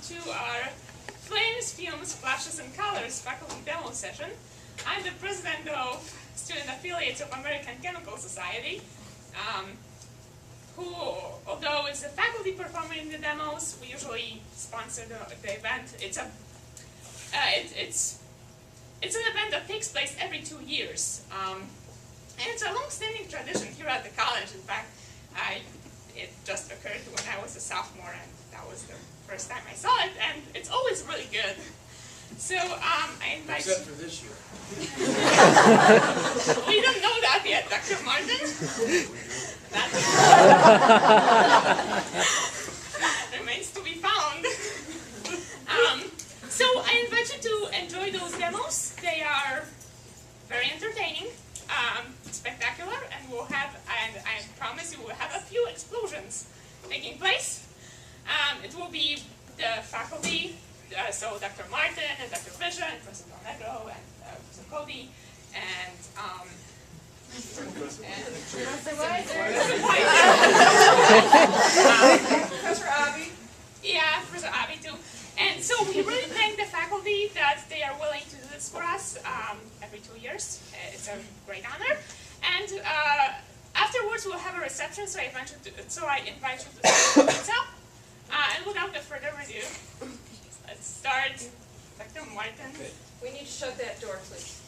to our Flames, Fumes, Flashes, and Colors faculty demo session. I'm the president of Student Affiliates of American Chemical Society, who, although it's the faculty performing the demos, we usually sponsor the event. It's an event that takes place every 2 years. And it's a long-standing tradition here at the college. In fact, it just occurred when I was a sophomore, and that was the first time I saw it, and it's always really good. So I invite Except for this year. We don't know that yet, Dr. Martin. That remains to be found. So I invite you to enjoy those demos. They are very entertaining, spectacular, and I promise you will have a few explosions taking place. It will be the faculty, so Dr. Martin and Dr. Fisher and Professor Allegro and Professor Cody and Professor Abby. Yeah, Professor Abby too. And so we really thank the faculty that they are willing to do this for us every 2 years. It's a great honor. And afterwards we'll have a reception, so I invite you to pizza. And without further ado, let's start. Dr. Martin. We need to shut that door, please.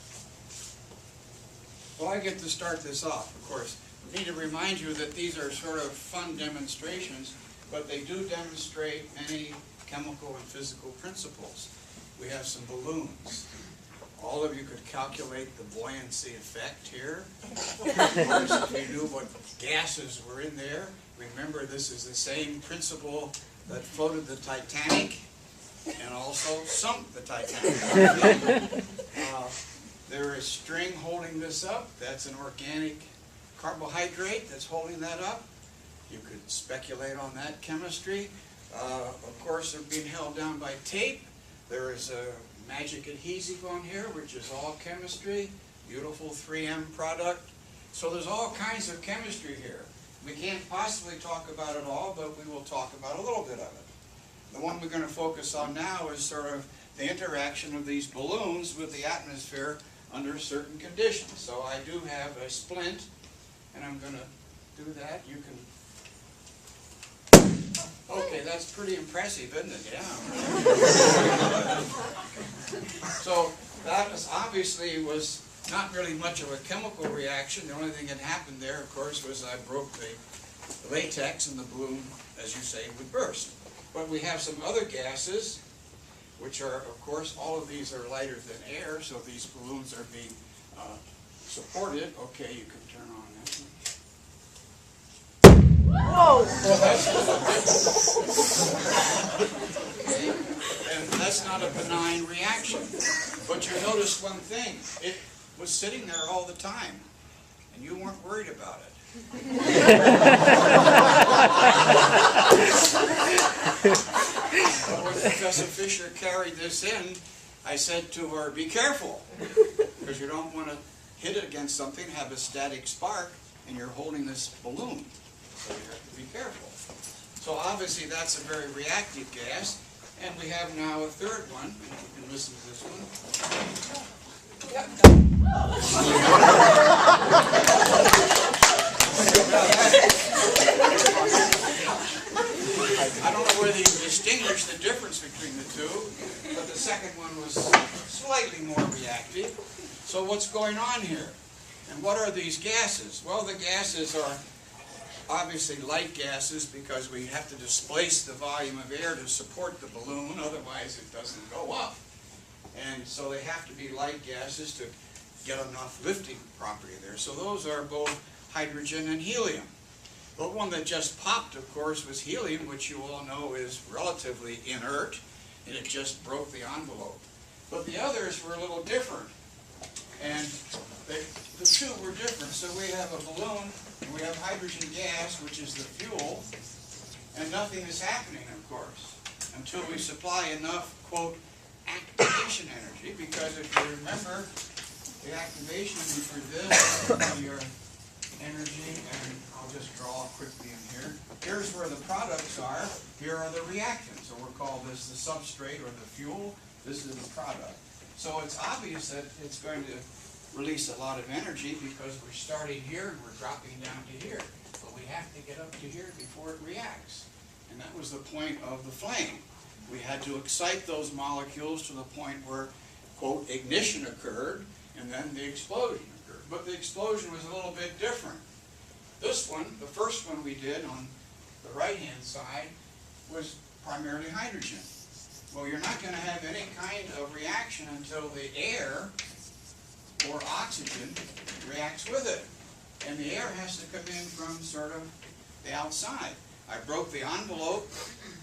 Well, I get to start this off, of course. I need to remind you that these are sort of fun demonstrations, but they do demonstrate many chemical and physical principles. We have some balloons. All of you could calculate the buoyancy effect here. Of course, if you knew what gases were in there, remember this is the same principle that floated the Titanic and also sunk the Titanic. There is string holding this up. That's an organic carbohydrate that's holding that up. You could speculate on that chemistry. Of course, they're being held down by tape. There is a magic adhesive on here, which is all chemistry. Beautiful 3M product. So there's all kinds of chemistry here. We can't possibly talk about it all, but we will talk about a little bit of it. The one we're going to focus on now is sort of the interaction of these balloons with the atmosphere under certain conditions. So I do have a splint, and I'm going to do that. You can... Okay, that's pretty impressive, isn't it? Yeah. So that obviously was not really much of a chemical reaction. The only thing that happened there, of course, was I broke the latex and the balloon, as you say, would burst. But we have some other gases, which are, of course, all of these are lighter than air, so these balloons are being supported. Okay, you can turn on that one. Whoa! Okay, and that's not a benign reaction. But you notice one thing. It was sitting there all the time, and you weren't worried about it. But when Professor Fisher carried this in, I said to her, be careful, because you don't want to hit it against something, have a static spark, and you're holding this balloon. So you have to be careful. So obviously that's a very reactive gas, and we have now a third one. You can listen to this one. I don't know whether you distinguish the difference between the two, but the second one was slightly more reactive. So what's going on here? And what are these gases? Well, the gases are obviously light gases because we have to displace the volume of air to support the balloon, otherwise it doesn't go up. And so they have to be light gases to get enough lifting property there. So those are both hydrogen and helium. But one that just popped, of course, was helium, which you all know is relatively inert, and it just broke the envelope. But the others were a little different, and the two were different. So we have a balloon, and we have hydrogen gas, which is the fuel, and nothing is happening, of course, until we supply enough, quote, activation energy, because if you remember, the activation for this, your energy, and I'll just draw quickly in here. Here's where the products are. Here are the reactants, so we'll call this the substrate or the fuel. This is the product. So it's obvious that it's going to release a lot of energy because we're starting here and we're dropping down to here. But we have to get up to here before it reacts. And that was the point of the flame. We had to excite those molecules to the point where, quote, ignition occurred, and then the explosion occurred. But the explosion was a little bit different. This one, the first one we did on the right-hand side, was primarily hydrogen. Well, you're not going to have any kind of reaction until the air or oxygen reacts with it. And the air has to come in from sort of the outside. I broke the envelope,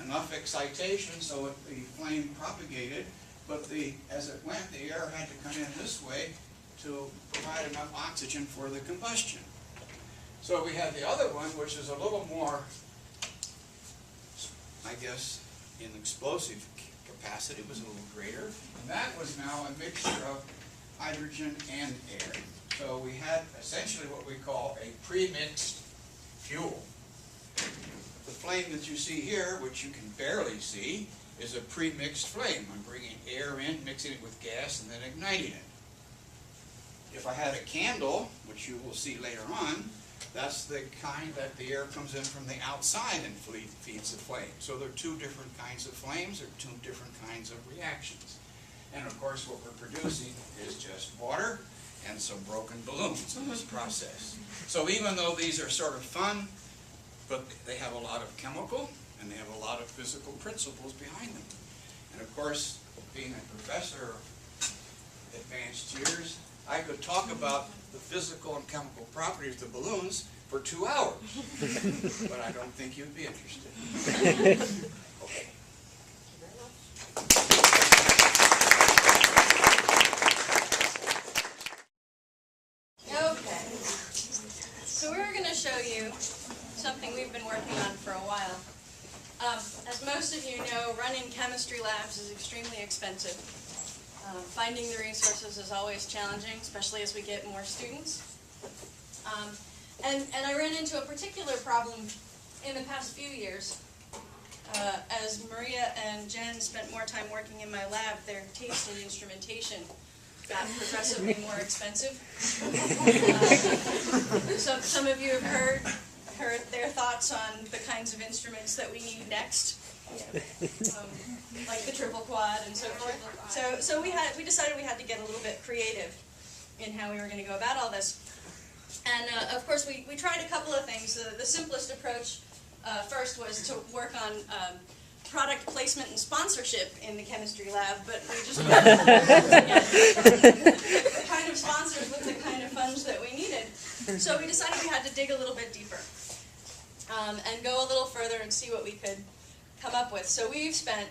enough excitation so the flame propagated, but as it went, the air had to come in this way to provide enough oxygen for the combustion. So we had the other one, which is a little more, I guess, in explosive capacity, was a little greater. And that was now a mixture of hydrogen and air. So we had essentially what we call a pre-mixed fuel. The flame that you see here, which you can barely see, is a pre-mixed flame. I'm bringing air in, mixing it with gas, and then igniting it. If I had a candle, which you will see later on, that's the kind that the air comes in from the outside and feeds the flame. So there are two different kinds of flames, there are two different kinds of reactions. And of course what we're producing is just water and some broken balloons in this process. So even though these are sort of fun, but they have a lot of chemical and they have a lot of physical principles behind them. And of course, being a professor of advanced years, I could talk about the physical and chemical properties of balloons for 2 hours, but I don't think you'd be interested. Okay. Okay, so we're going to show you something we've been working on for a while. As most of you know, running chemistry labs is extremely expensive. Finding the resources is always challenging, especially as we get more students. And I ran into a particular problem in the past few years. As Maria and Jen spent more time working in my lab, their taste in instrumentation got progressively more expensive. Some of you have heard their thoughts on the kinds of instruments that we need next. Like the triple quad and so forth. So we decided we had to get a little bit creative in how we were going to go about all this. And of course we tried a couple of things. The simplest approach first was to work on product placement and sponsorship in the chemistry lab, but we just the kind of sponsors with the kind of funds that we needed. So we decided we had to dig a little bit deeper and go a little further and see what we could come up with. So we've spent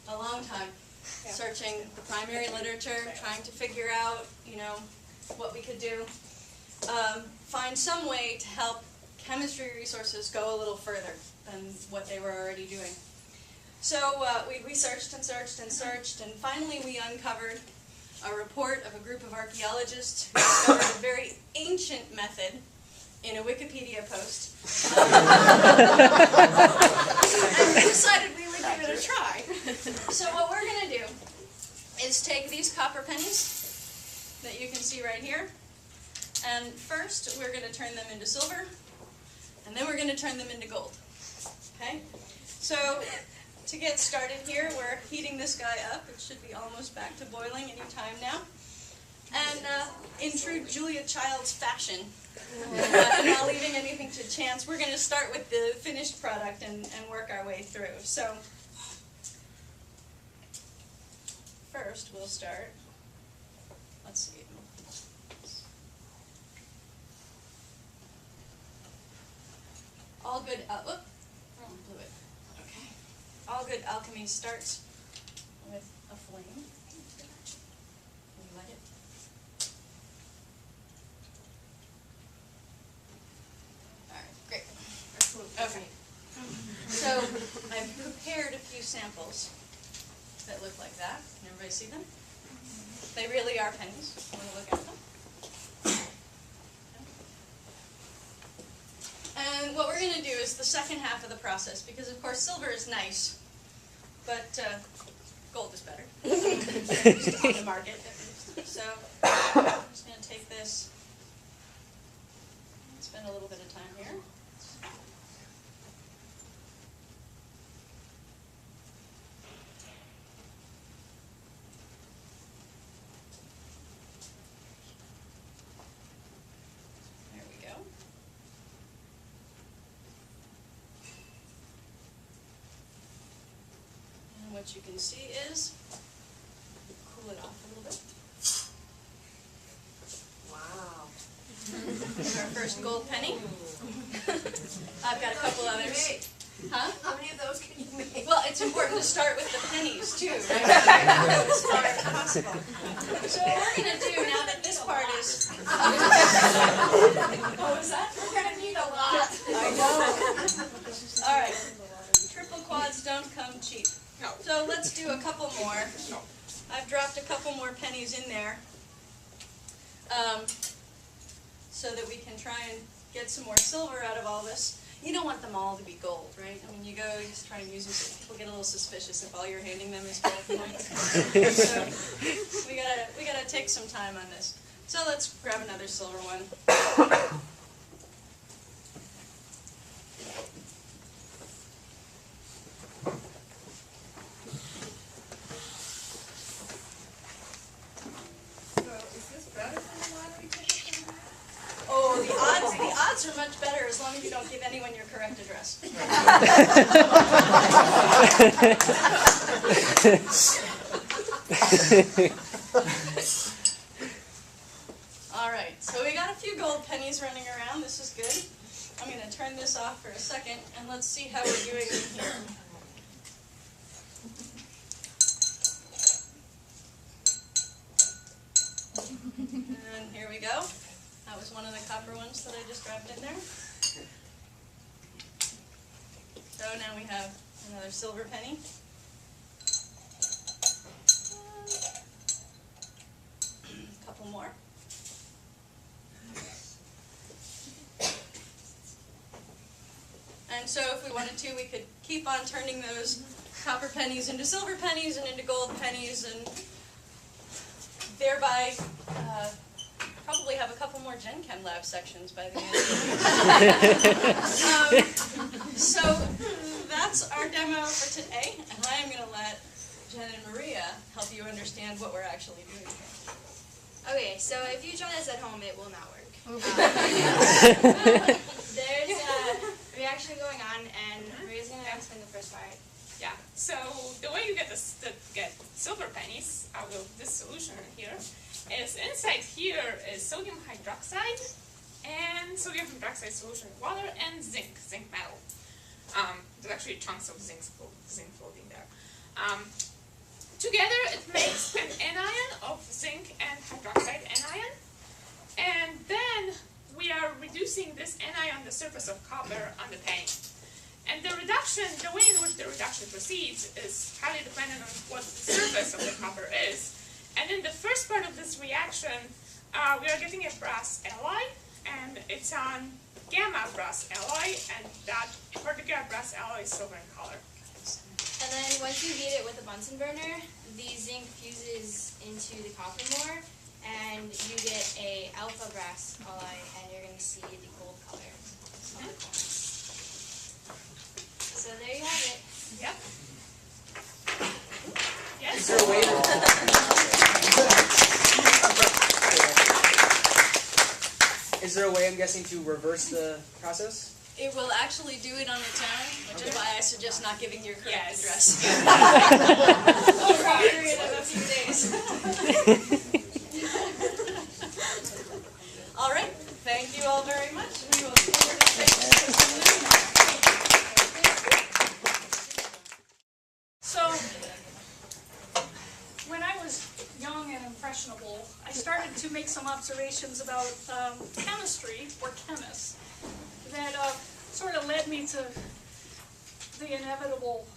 a long time searching the primary literature, trying to figure out, what we could do, find some way to help chemistry resources go a little further than what they were already doing. So we searched and searched and searched, and finally we uncovered a report of a group of archaeologists who discovered a very ancient method in a Wikipedia post. And we decided we would give it a try. So what we're going to do is take these copper pennies that you can see right here, and first we're going to turn them into silver, and then we're going to turn them into gold. Okay? So to get started here, we're heating this guy up. It should be almost back to boiling any time now. And in true Julia Childs fashion, not leaving anything to chance, we're going to start with the finished product and work our way through. So first we'll start, let's see. All good, blew it. Okay. All good alchemy starts with a flame. Can you light it? Alright, great. Okay. So I've prepared a few samples that look like that. Can everybody see them? They really are pennies. Want to look at them? what we're going to do is the second half of the process, because of course silver is nice, but gold is better. Just on the market. So I'm just going to take this and spend a little bit of time here. There we go. And what you can see is, cool it off a little bit. Wow. Our first gold penny. I've got a couple others. Huh? How many of those can you make? Well, it's important to start with the pennies too, right? As far as possible. So what we're going to do now that this part is... What was that? We're going to need a lot. I know. All right. Triple quads don't come cheap. No. So let's do a couple more. No. I've dropped a couple more pennies in there, so that we can try and get some more silver out of all this. You don't want them all to be gold, right? I mean, you just try and use them so people get a little suspicious if all you're handing them is gold coins. So we gotta take some time on this. So let's grab another silver one. So is this better than the lottery ticket? Oh, the odds are much better as long as you don't give anyone your correct address. All right, so we got a few gold pennies running around. This is good. I'm going to turn this off for a second, and let's see how we're doing here. And here we go. That was one of the copper ones that I just dropped in there. So now we have another silver penny. A couple more. And so if we wanted to, we could keep on turning those copper pennies into silver pennies and into gold pennies, and thereby probably have a couple more Gen Chem lab sections by the end of the so that's our demo for today, and I am going to let Jen and Maria help you understand what we're actually doing here. Okay, so if you try this at home, it will not work. There's a reaction going on, and Maria's going to explain the first part. Yeah. So the way you get get silver pennies out of this solution here is inside here is sodium hydroxide and sodium hydroxide solution with water and zinc metal. There's actually chunks of zinc floating there. Together it makes an anion of zinc and hydroxide anion, and then we are reducing this anion on the surface of copper on the penny. And the reduction, the way in which the reduction proceeds is highly dependent on what the surface of the copper is. And in the first part of this reaction, we are getting a brass alloy, and it's on gamma brass alloy, and that particular brass alloy is silver in color. And then once you heat it with a Bunsen burner, the zinc fuses into the copper more, and you get a alpha brass alloy, and you're going to see the gold color of the coins. So there you have it. Yep. Yes. Is there a way? Is there a way, I'm guessing, to reverse the process? It will actually do it on its own, which is why I suggest not giving your correct address. Over a period of a few days. All right, thank you all very much. We will see you So, when I was young and impressionable, I started to make some observations about chemistry, or chemists, that sort of led me to the inevitable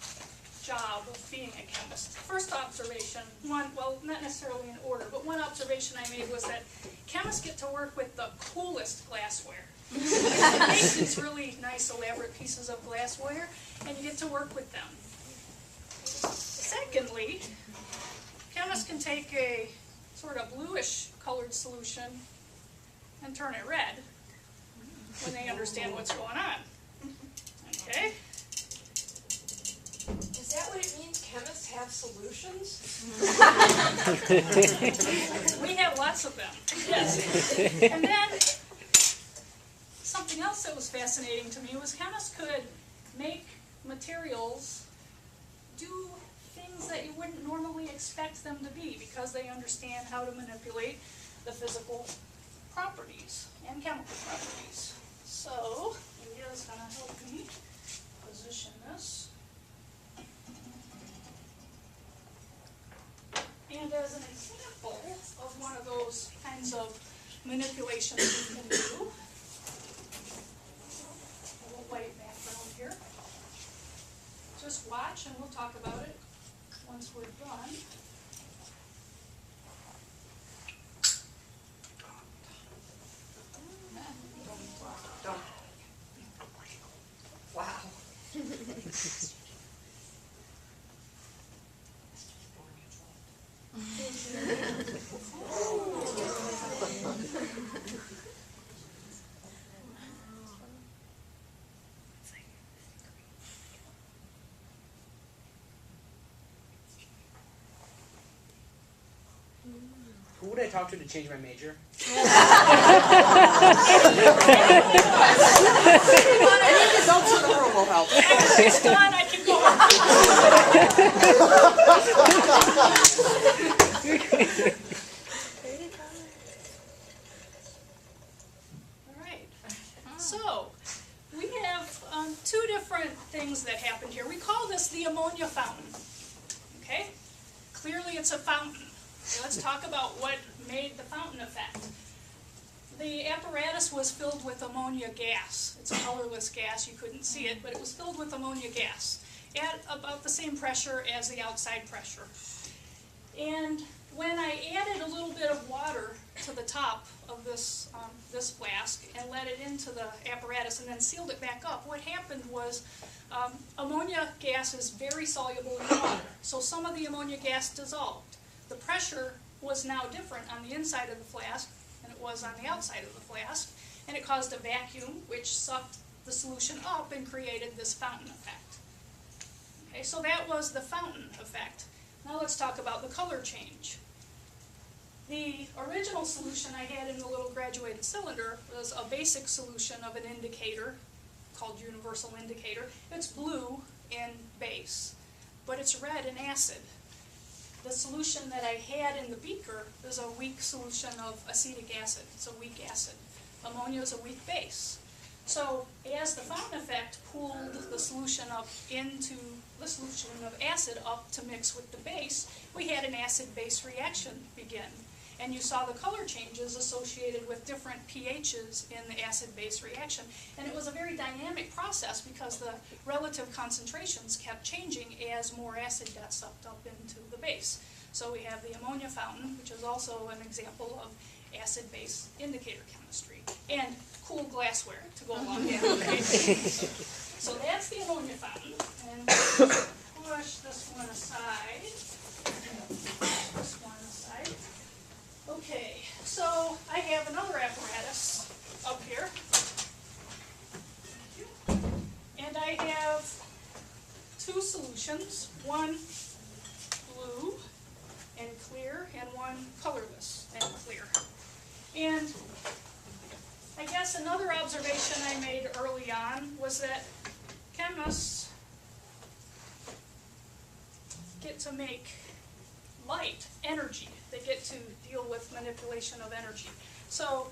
job of being a chemist. First observation, well, not necessarily in order, but one observation I made was that chemists get to work with the coolest glassware. You make these really nice elaborate pieces of glassware, and you get to work with them. Secondly, chemists can take a sort of bluish colored solution and turn it red when they understand what's going on. Okay? Is that what it means, chemists have solutions? We have lots of them, yes. And then, something else that was fascinating to me was chemists could make materials do things that you wouldn't normally expect them to be because they understand how to manipulate the physical properties and chemical properties. So, India's going to help me position this. And as an example of one of those kinds of manipulations we can do, a little white background here. Just watch and we'll talk about it once we're done. Wow. Who would I talk to change my major? Any adults in the room will help. After it's done, I can go All right. So, we have two different things that happened here. We call this the Ammonia Fountain. Okay? Clearly it's a fountain. Okay, let's talk about what made the fountain effect. The apparatus was filled with ammonia gas. It's a colorless gas, you couldn't see it, but it was filled with ammonia gas at about the same pressure as the outside pressure. And when I added a little bit of water to the top of this, this flask and let it into the apparatus and then sealed it back up, what happened was ammonia gas is very soluble in water, so some of the ammonia gas dissolved. The pressure was now different on the inside of the flask than it was on the outside of the flask, and it caused a vacuum which sucked the solution up and created this fountain effect. Okay, so that was the fountain effect. Now let's talk about the color change. The original solution I had in the little graduated cylinder was a basic solution of an indicator called universal indicator. It's blue in base, but it's red in acid. The solution that I had in the beaker is a weak solution of acetic acid. It's a weak acid. Ammonia is a weak base. So as the fountain effect pulled the solution up into the solution of acid up to mix with the base, we had an acid-base reaction begin. And you saw the color changes associated with different pHs in the acid-base reaction. And it was a very dynamic process because the relative concentrations kept changing as more acid got sucked up into the base. So we have the ammonia fountain, which is also an example of acid-base indicator chemistry. And cool glassware to go along with it. Okay? So that's the ammonia fountain. And push this one aside. This one aside. Okay, so I have another apparatus up here. And I have two solutions, one blue and clear and one colorless and clear. And I guess another observation I made early on was that chemists get to make light, energy. They get to deal with manipulation of energy. So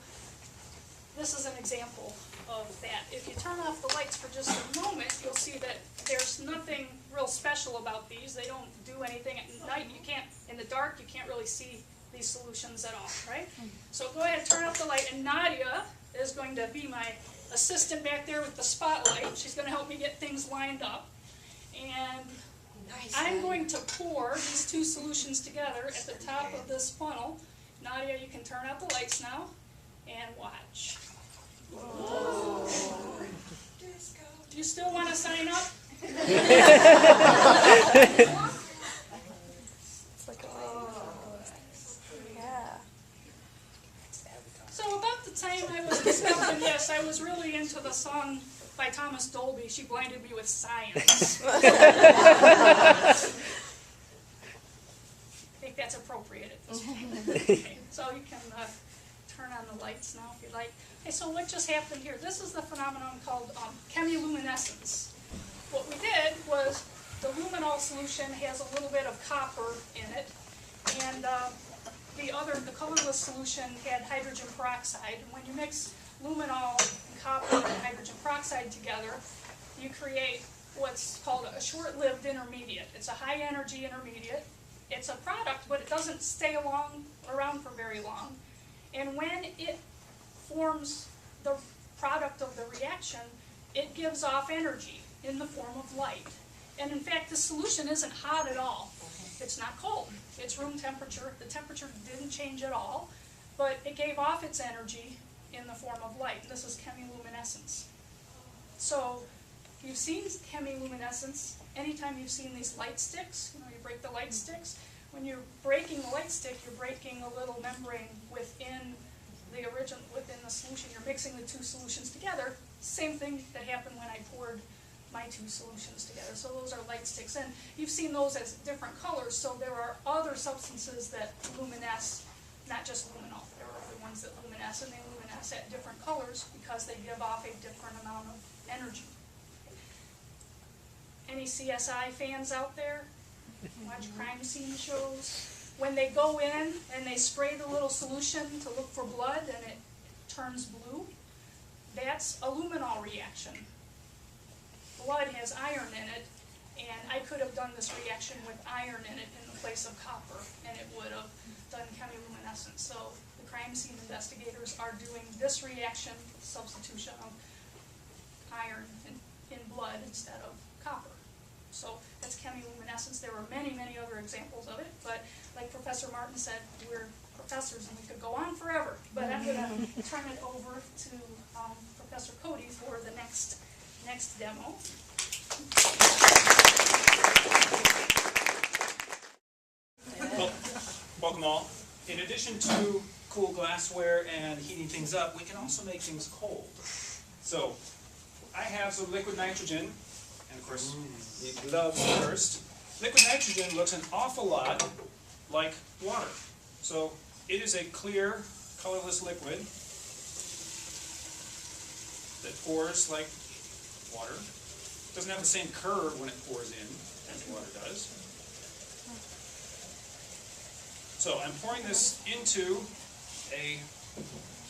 this is an example of that. If you turn off the lights for just a moment, you'll see that there's nothing real special about these. They don't do anything at night. You can't, in the dark, you can't really see these solutions at all, right? So go ahead and turn off the light, and Nadia is going to be my assistant back there with the spotlight. She's going to help me get things lined up. And I'm going to pour these two solutions together at the top of this funnel. Nadia, you can turn out the lights now and watch. Do you still want to sign up? So about the time I was discovering this, I was really into the song by Thomas Dolby, She Blinded Me with Science. I think that's appropriate at this point. Okay, so you can turn on the lights now if you like. Okay, so what just happened here? This is the phenomenon called chemiluminescence. What we did was the luminol solution has a little bit of copper in it, and the colorless solution had hydrogen peroxide. And when you mix luminol, copper, and hydrogen peroxide together, you create what's called a short-lived intermediate. It's a high-energy intermediate. It's a product, but it doesn't stay around for very long. And when it forms the product of the reaction, it gives off energy in the form of light. And in fact, the solution isn't hot at all. It's not cold. It's room temperature. The temperature didn't change at all, but it gave off its energy in the form of light. This is chemiluminescence. So you've seen chemiluminescence anytime you've seen these light sticks. You break the light sticks. When you're breaking the light stick, you're breaking a little membrane within the solution. You're mixing the two solutions together. Same thing that happened when I poured my two solutions together. So those are light sticks. And you've seen those as different colors, so there are other substances that luminesce, not just luminol. There are other ones that luminesce, and they luminesce at different colors because they give off a different amount of energy. Any CSI fans out there? Watch crime scene shows? When they go in and they spray the little solution to look for blood and it turns blue, that's a luminol reaction. Blood has iron in it, and I could have done this reaction with iron in it in the place of copper, and it would have done chemiluminescence. So the crime scene investigators are doing this reaction, substitution of iron in blood instead of copper. So that's chemiluminescence. There were many, many other examples of it, but like Professor Martin said, we're professors and we could go on forever. But I'm going to turn it over to Professor Cody for the next demo. Well, welcome all. In addition to cool glassware and heating things up, we can also make things cold. So I have some liquid nitrogen, and of course, need gloves first. Liquid nitrogen looks an awful lot like water. So it is a clear, colorless liquid that pours like water. It doesn't have the same curve when it pours in as water does. So I'm pouring this into a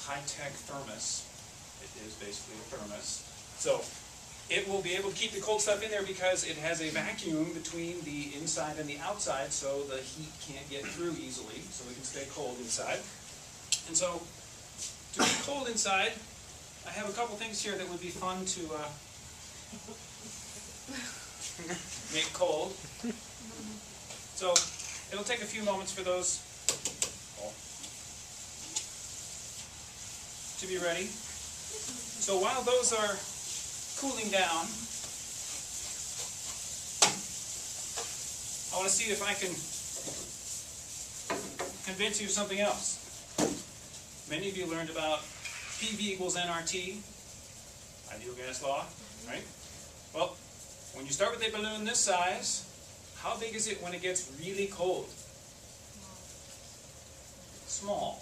high-tech thermos. It is basically a thermos. So it will be able to keep the cold stuff in there because it has a vacuum between the inside and the outside, so the heat can't get through easily, so we can stay cold inside. And so to be cold inside, I have a couple things here that would be fun to make cold. So it'll take a few moments for those to be ready. So while those are cooling down, I want to see if I can convince you of something else. Many of you learned about PV equals nRT, ideal gas law, right? Well, when you start with a balloon this size, how big is it when it gets really cold? Small.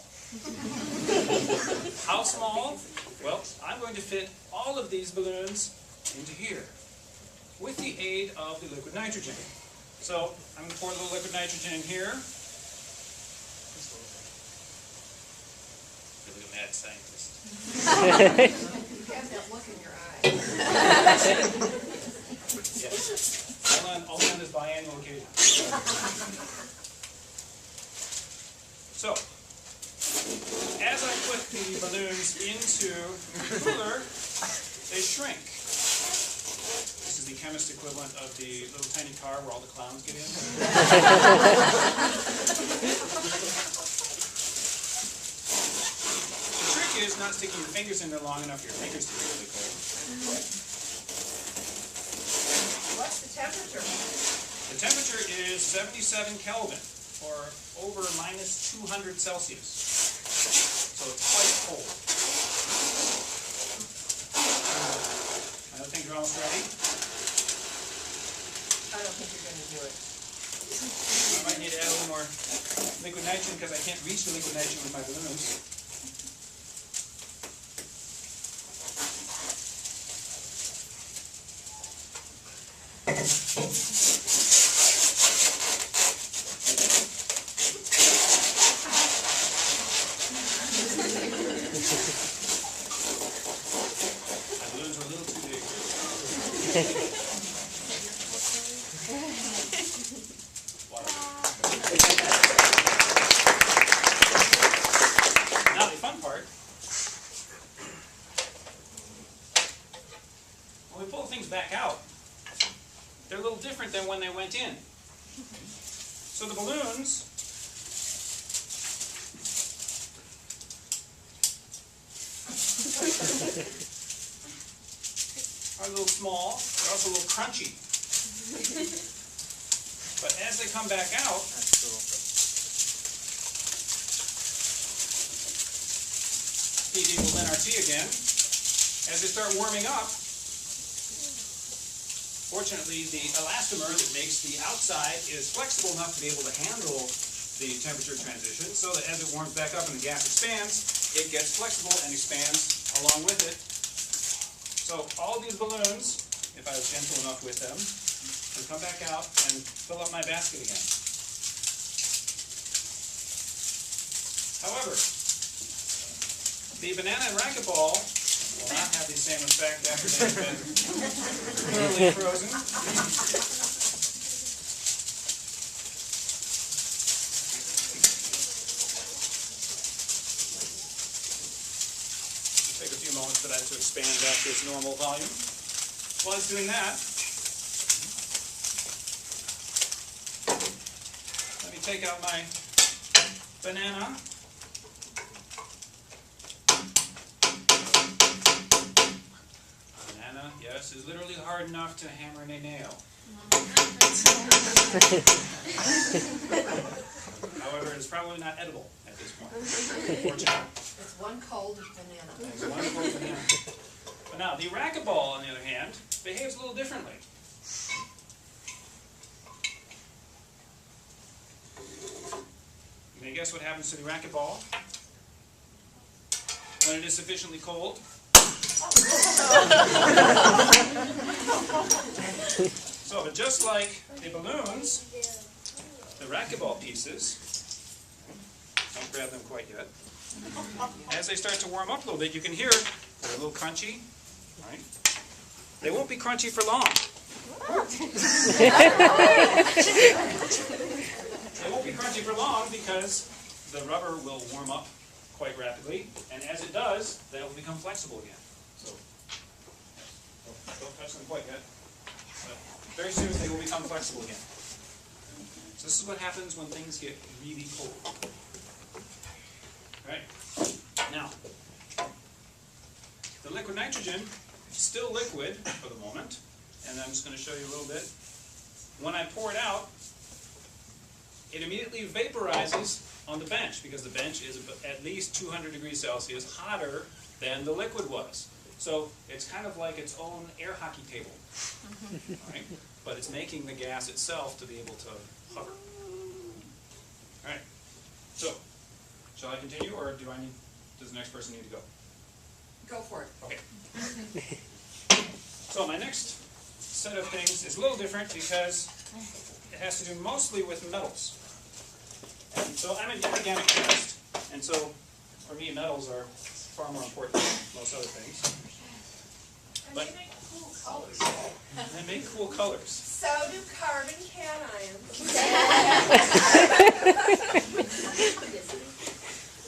How small? Well, I'm going to fit all of these balloons into here with the aid of the liquid nitrogen. So I'm going to pour a little liquid nitrogen in here. Feel like a mad scientist. You have that look in your eye. Yes. All on this biannual occasion. So, as I put the balloons into the cooler, they shrink. This is the chemist equivalent of the little tiny car where all the clowns get in. The trick is not not sticking your fingers in there long enough for your fingers to get really cold. What's the temperature? The temperature is 77 Kelvin, or over minus 200 Celsius. So it's quite cold. I think you're almost ready. I don't think you're going to do it. I might need to add a little more liquid nitrogen because I can't reach the liquid nitrogen with my balloons. My balloons are a little too big. Now the fun part, when we pull things back out, they're a little different than when they went in. So the balloons are a little small, they're also a little crunchy. But as they come back out, PD will then RT again. As they start warming up, fortunately the elastomer that makes the outside is flexible enough to be able to handle the temperature transition, so that as it warms back up and the gas expands, it gets flexible and expands along with it. So all these balloons, if I was gentle enough with them, will come back out and fill up my basket again. However, the banana and racquetball will not have the same effect after they've been thoroughly frozen. Take a few moments for that to expand back to its normal volume. While it's doing that, let me take out my banana. Banana, yes, is literally hard enough to hammer in a nail. However, it's probably not edible at this point, unfortunately. It's one cold banana. It's one cold banana. But now, the racquetball, on the other hand, behaves a little differently. You may guess what happens to the racquetball when it is sufficiently cold. So, but just like the balloons, the racquetball pieces, don't grab them quite yet, as they start to warm up a little bit, you can hear they're a little crunchy, right? They won't be crunchy for long. They won't be crunchy for long because the rubber will warm up quite rapidly, and as it does, they will become flexible again. So, don't touch them quite yet. But very soon they will become flexible again. So this is what happens when things get really cold. Right? Now, the liquid nitrogen is still liquid for the moment, and I'm just going to show you a little bit. When I pour it out, it immediately vaporizes on the bench, because the bench is at least 200 degrees Celsius hotter than the liquid was. So it's kind of like its own air hockey table, right? But it's making the gas itself to be able to hover. All right. So, shall I continue, or does the next person need to go? Go for it. Okay. So my next set of things is a little different because it has to do mostly with metals. And so I'm an organic chemist, and so for me metals are far more important than most other things. And But they make cool colors. they make cool colors. So do carbon cations.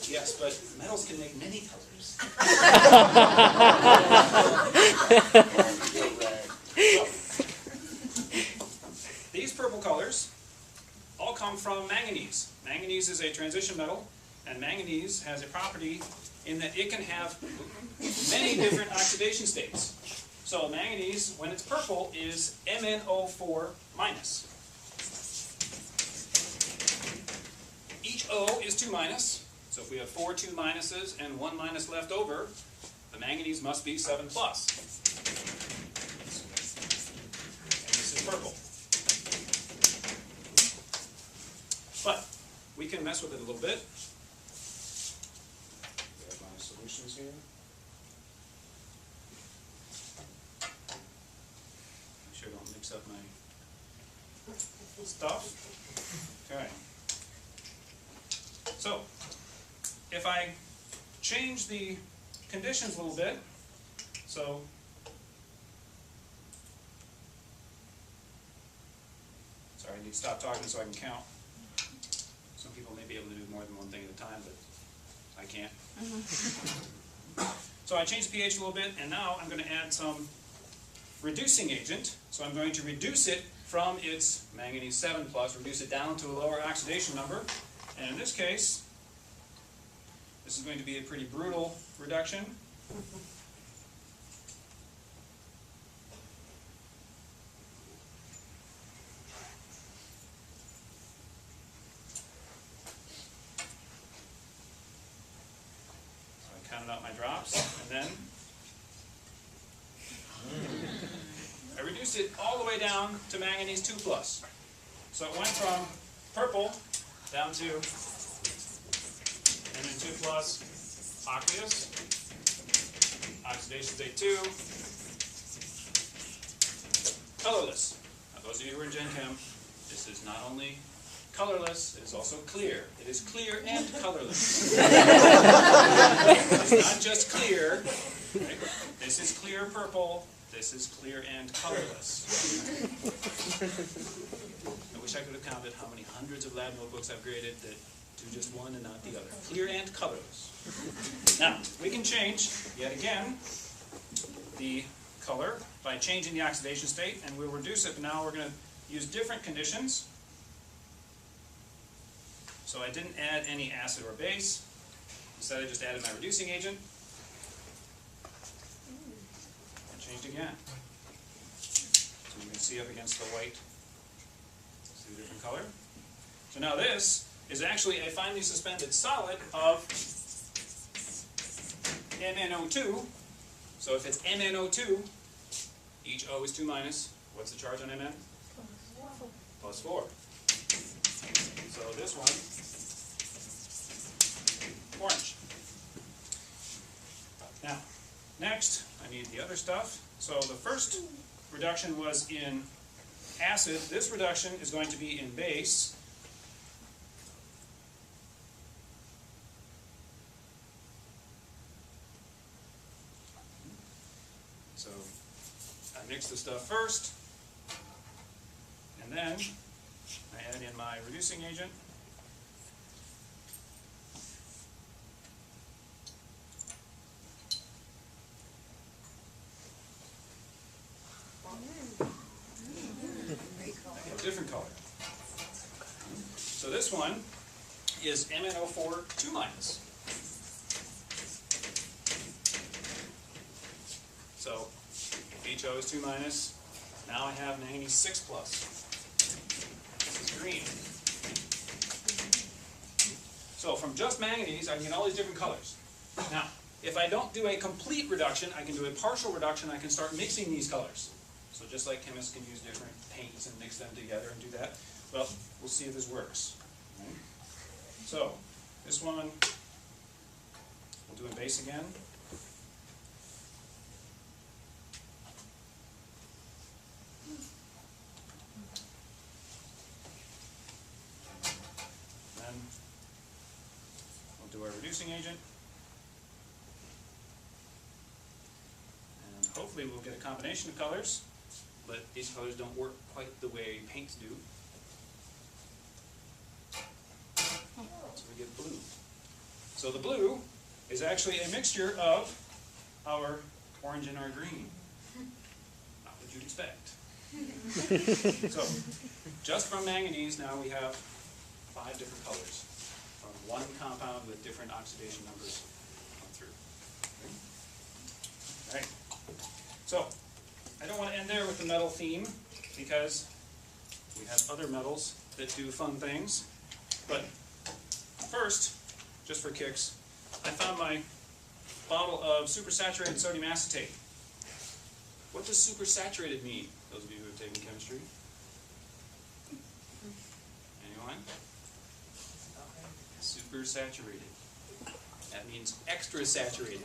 Yes, but metals can make many colors. So, these purple colors all come from manganese. Manganese is a transition metal And manganese has a property in that it can have many different oxidation states. So manganese, when it's purple, is MnO4 minus. Each O is 2 minus. So if we have 4 2 minuses and 1 minus left over, the manganese must be 7 plus. And this is purple. But we can mess with it a little bit. Grab my solutions here. Make sure I don't mix up my stuff. Okay. So, if I change the conditions a little bit, so sorry, I need to stop talking so I can count. Some people may be able to do more than one thing at a time, but I can't. So I changed the pH a little bit, and now I'm going to add some reducing agent. So I'm going to reduce it from its manganese 7 plus, reduce it down to a lower oxidation number. And in this case, this is going to be a pretty brutal reduction. So I counted out my drops, and then I reduced it all the way down to manganese 2 plus. So it went from purple down to Mn2 plus aqueous, oxidation state 2, colorless. Now those of you who are in Gen Chem, this is not only colorless, it is also clear. It is clear and colorless. It's not just clear. Right? This is clear purple, this is clear and colorless. I wish I could have counted how many hundreds of lab notebooks I've graded that do just one and not the other. Clear and colorless. Now, we can change, yet again, the color by changing the oxidation state, and we'll reduce it. Now we're going to use different conditions. So I didn't add any acid or base. Instead, I just added my reducing agent. And changed again. So you can see up against the white. See the different color? So now this is actually a finely suspended solid of MnO2. So if it's MnO2, each O is 2 minus. What's the charge on Mn? Plus 4. So this one, orange. Now, next, I need the other stuff. So the first reduction was in acid. This reduction is going to be in base. So I mix the stuff first, and then I add in my reducing agent. Different color. So this one is MnO4 2 minus. So HO is 2 minus. Now I have manganese 6 plus. This is green. So from just manganese, I can get all these different colors. Now, if I don't do a complete reduction, I can do a partial reduction. I can start mixing these colors. So just like chemists can use different paints and mix them together and do that, well, we'll see if this works. Right? So this one, we'll do in base again. Then we'll do our reducing agent. And hopefully we'll get a combination of colors. But these colors don't work quite the way paints do. So we get blue. So the blue is actually a mixture of our orange and our green. Not what you'd expect. So just from manganese now we have 5 different colors. from one compound with different oxidation numbers come through. All right. So, I don't want to end there with the metal theme because we have other metals that do fun things. But first, just for kicks, I found my bottle of supersaturated sodium acetate. What does supersaturated mean? Those of you who have taken chemistry? Anyone? Supersaturated. That means extra saturated.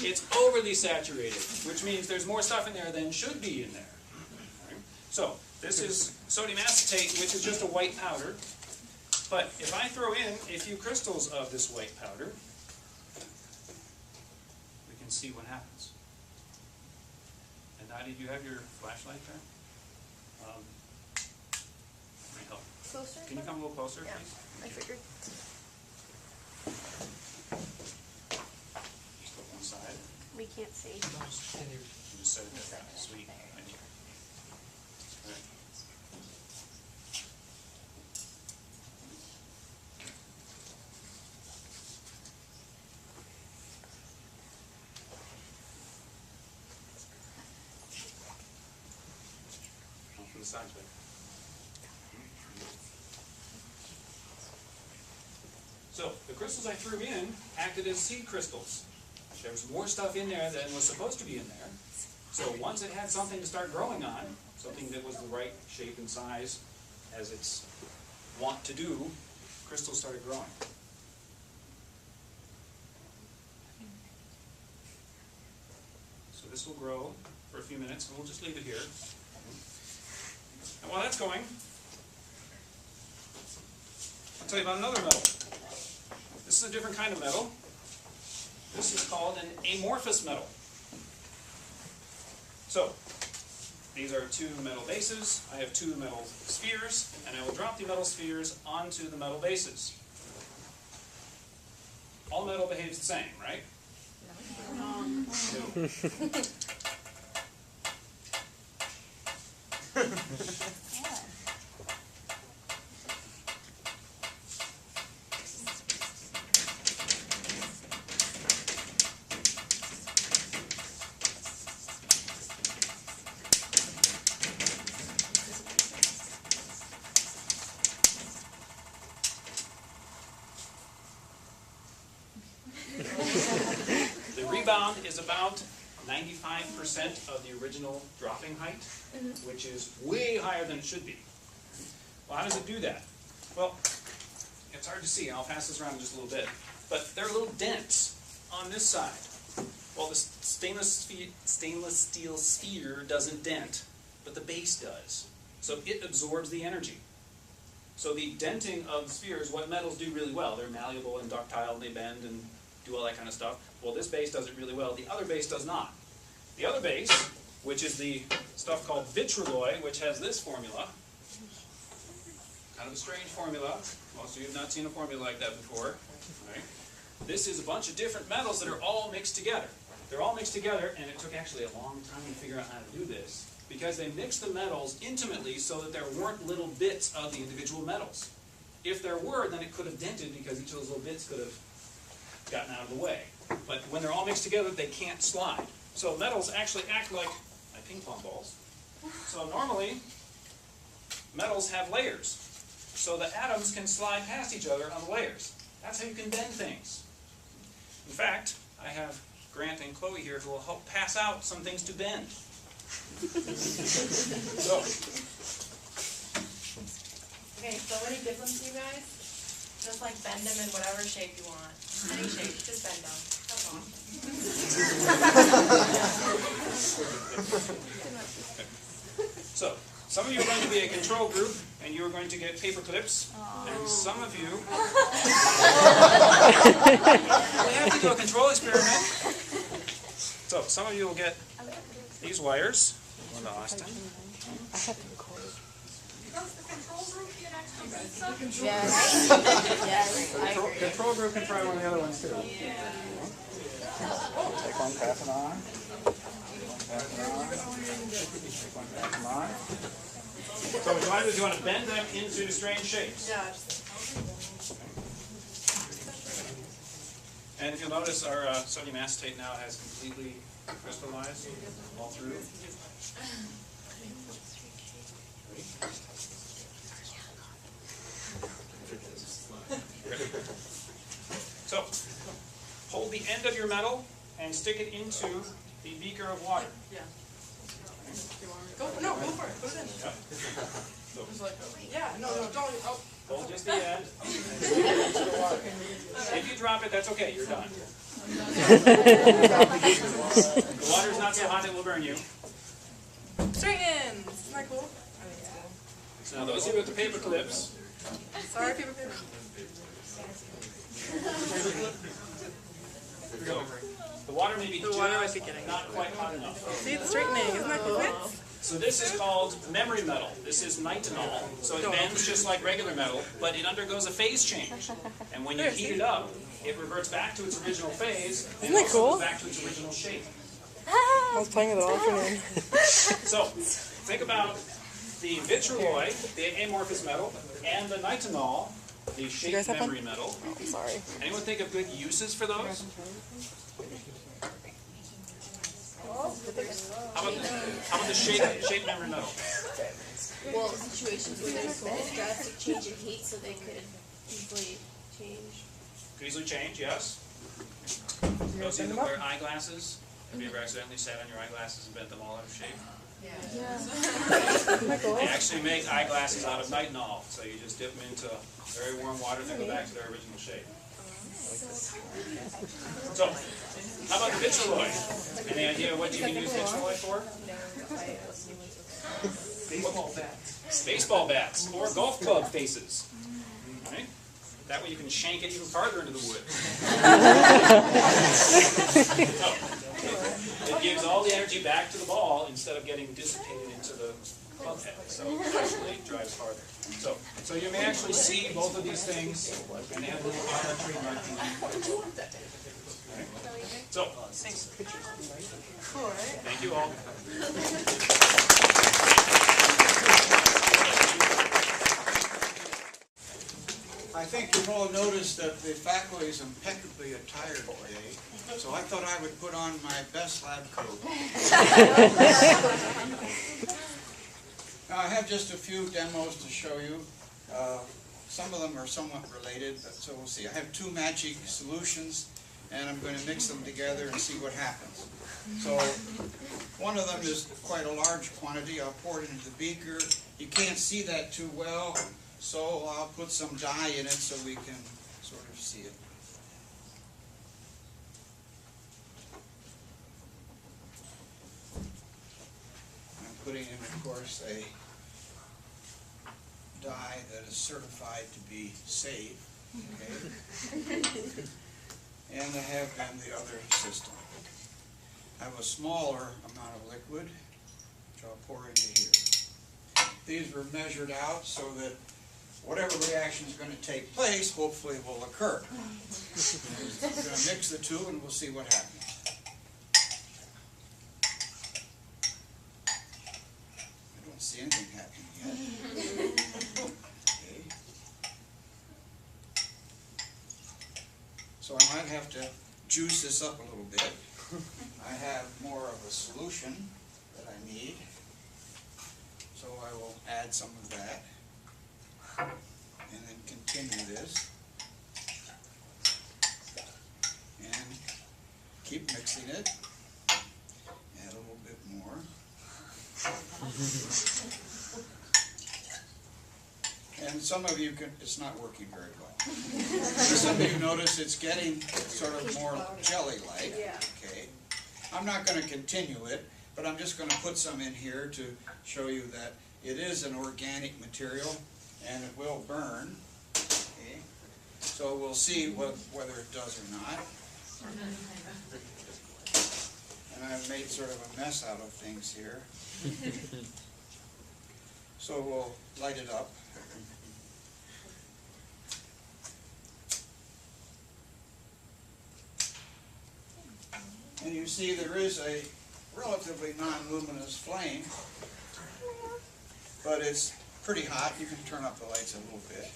It's overly saturated, which means there's more stuff in there than should be in there. Right? So, this is sodium acetate, which is just a white powder. But if I throw in a few crystals of this white powder, we can see what happens. And Nadia, do you have your flashlight there? Let me help. Closer? Can you come a little closer, Yeah, please? I figured. Just put one side. We can't see. You just set it there. Sweet. Thank you. All right. From the sides, babe. So, the crystals I threw in acted as seed crystals. There was more stuff in there than was supposed to be in there. So once it had something to start growing on, something that was the right shape and size as it's wont to do, crystals started growing. So this will grow for a few minutes, and we'll just leave it here. And while that's going, I'll tell you about another metal. This is a different kind of metal. This is called an amorphous metal. So, these are two metal bases. I have two metal spheres, and I will drop the metal spheres onto the metal bases. All metal behaves the same, right? No. The rebound is about 95% of the original dropping height, which is way higher than it should be. Well, how does it do that? Well, it's hard to see. I'll pass this around in just a little bit. But there are little dents on this side. Well, the stainless steel sphere doesn't dent, but the base does. So it absorbs the energy. So the denting of the sphere is what metals do really well. They're malleable and ductile, and they bend and do all that kind of stuff. Well, this base does it really well. The other base does not. The other base, which is the stuff called vitrolloy, which has this formula, kind of a strange formula. Most of you have not seen a formula like that before. Right? This is a bunch of different metals that are all mixed together. They're all mixed together, and it took actually a long time to figure out how to do this, because they mixed the metals intimately so that there weren't little bits of the individual metals. If there were, then it could have dented, because each of those little bits could have gotten out of the way. But when they're all mixed together, they can't slide. So metals actually act like ping pong balls. So normally, metals have layers. So the atoms can slide past each other on the layers. That's how you can bend things. In fact, I have Grant and Chloe here who will help pass out some things to bend. So, Okay, so any difference, you guys? Just like bend them in whatever shape you want. Any shape, just bend them. That's all. so, some of you are going to be a control group, and you are going to get paper clips. And some of you we have to do a control experiment. So, some of you will get these wires. One to Austin. Does the control group get extra pizza? Yes. Yes, I agree. Control group can try one of the other ones too. Yeah. Take one, pass it on. Pass it on. Take one, pass it on. So what you want to do is you want to bend them into strange shapes. Yeah. And if you'll notice, our sodium acetate now has completely crystallized all through. So, hold the end of your metal and stick it into the beaker of water. Yeah. Go for it. Put it in. Yeah. So, Yeah, no, don't. Oh. hold just the end. If you drop it, that's okay, you're done. The water's not so hot it will burn you. Straighten. Isn't that cool? So now those of you with the paper clips, Sorry, paper. so the water may be The water might just be getting not quite hot enough. See the straightening. Isn't that cool? So this is called memory metal. This is nitinol. So it bends just like regular metal, but it undergoes a phase change. And when you heat it up, it reverts back to its original phase, and that also cool? goes back to its original shape. I was playing with it all afternoon. So think about the vitriol, the amorphous metal, and the nitinol, the shape guys have memory metal. I'm sorry. Anyone think of good uses for those? How about the shape memory metal? Well, situations where there's a drastic change in heat, so they could easily change. Could easily change, yes. Those of you that wear eyeglasses, have you ever accidentally sat on your eyeglasses and bent them all out of shape? They actually make eyeglasses out of nitinol, so you just dip them into very warm water and they go back to their original shape. So, how about the vitriol? Any idea what you can use vitriol for? Baseball bats. Baseball bats or golf club faces. Right? That way you can shank it even farther into the wood. It gives all the energy back to the ball instead of getting dissipated into the club head. So it actually drives farther. So you may actually see both of these things, and they have a little arbitrary marking. Right? So, thank you all. I think you've all noticed that the faculty is impeccably attired today, so I thought I would put on my best lab coat. Now, I have just a few demos to show you. Some of them are somewhat related, but so we'll see. I have two magic solutions, and I'm going to mix them together and see what happens. So, one of them is quite a large quantity. I'll pour it into the beaker. You can't see that too well, so I'll put some dye in it so we can sort of see it. I'm putting in, of course, a dye that is certified to be safe. Okay? And I have then the other system. I have a smaller amount of liquid, which I'll pour into here. These were measured out so that whatever reaction is going to take place, hopefully will occur. I'm going to mix the two and we'll see what happens. I don't see anything happening yet. Okay. So I might have to juice this up a little bit. I have more of a solution that I need. So I will add some of that. And then continue this. And keep mixing it. Add a little bit more. And some of you can, it's not working very well. Some of you notice it's getting sort of more jelly-like. Okay. I'm not going to continue it, but I'm just going to put some in here to show you that it is an organic material and it will burn. Okay. So we'll see whether it does or not. And I've made sort of a mess out of things here. So we'll light it up. And you see there is a relatively non-luminous flame, but it's pretty hot. You can turn up the lights a little bit.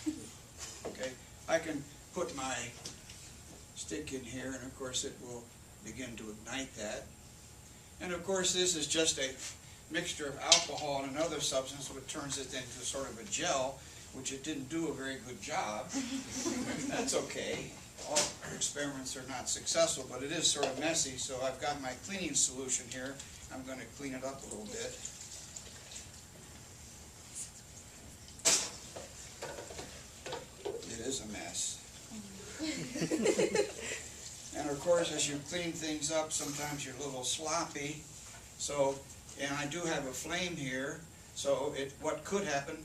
Okay, I can put my stick in here, and of course it will begin to ignite that. And of course this is just a mixture of alcohol and another substance which turns it into sort of a gel, which it didn't do a very good job. That's okay. All experiments are not successful, but it is sort of messy, so I've got my cleaning solution here. I'm going to clean it up a little bit. It is a mess. And of course, as you clean things up, sometimes you're a little sloppy. So, and I do have a flame here, so what could happen,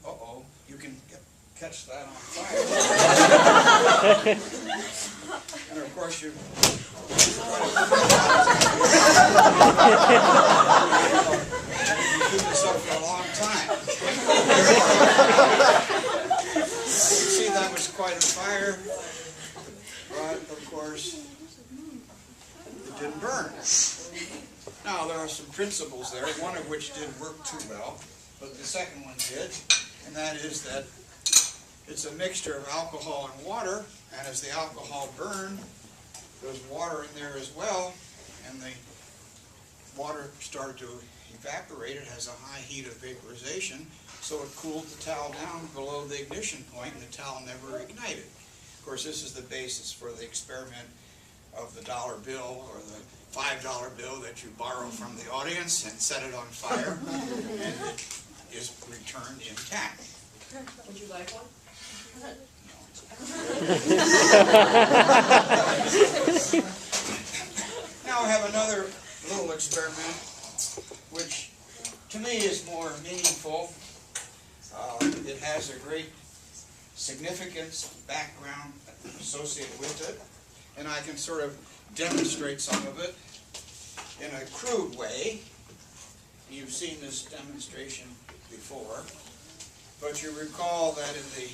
you can catch that on fire. And of course you do this up for a long time. You see that was quite a fire, but of course it didn't burn. Now there are some principles there, one of which didn't work too well, but the second one did, and that is that it's a mixture of alcohol and water, and as the alcohol burned, there's water in there as well, and the water started to evaporate. It has a high heat of vaporization, so it cooled the towel down below the ignition point, and the towel never ignited. Of course, this is the basis for the experiment of the dollar bill or the $5 bill that you borrow from the audience and set it on fire, and it is returned intact. Would you like one? Now I have another little experiment which to me is more meaningful. It has a great significance, background associated with it, and I can sort of demonstrate some of it in a crude way. You've seen this demonstration before, but you recall that in the